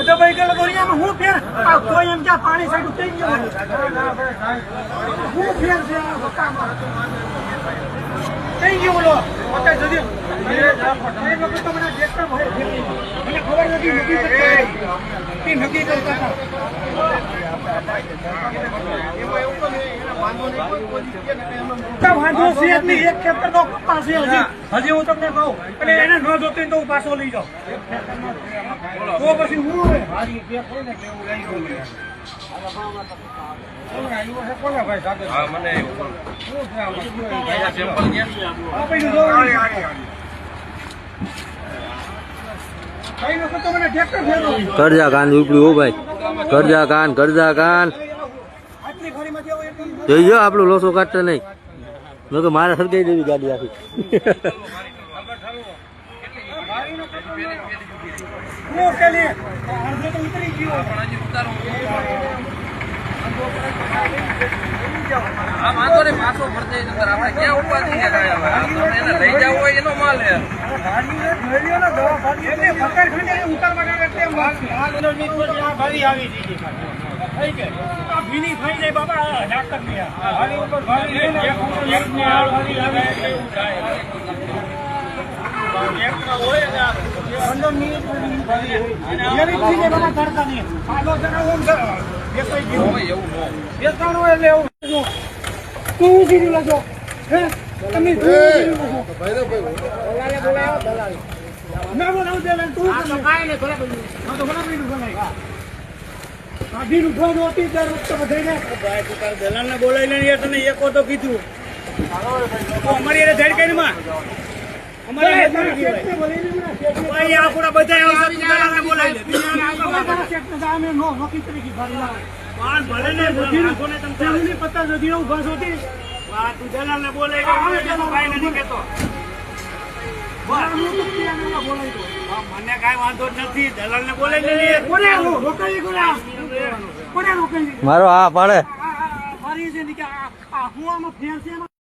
દબાઈ ગયેલો દોરિયામાં હું ફેર કોઈ એમ ક્યાં પાણી સાઈડ થઈ ગયો હું ફેર છે થઈ ગયો બોલો જદી તો મને ટ્રેક્ટર મને ખબર નથી નક્કી કરતા હતા વાંધો છે નહીં એક ખેતર તો કપાસ છે હજી હું તમને કહું અને એને ન જોતી તો હું પાછો લઈ જાઉં તો પછી હું કરજા કાન ઉપડ્યું હો ભાઈ કરજા કાન જોઈજો આપણું લોસો કાઢતો નહીં મેં તો મારે સળગાઈ દેવી ગાડી આખી પાછો ફરતે આપણે ક્યાં ઉપાધિ લઈ જવું હોય એનો માલ ભીની થઈ જાય બાબા દલાલ ને બોલાવી લે તને એકો તો કીધું અમારી ધડકાઈ અમારે મને કઈ વાંધો નથી દલાલ ને બોલાવી મારો હા પાડે હું આમાં ફેર છે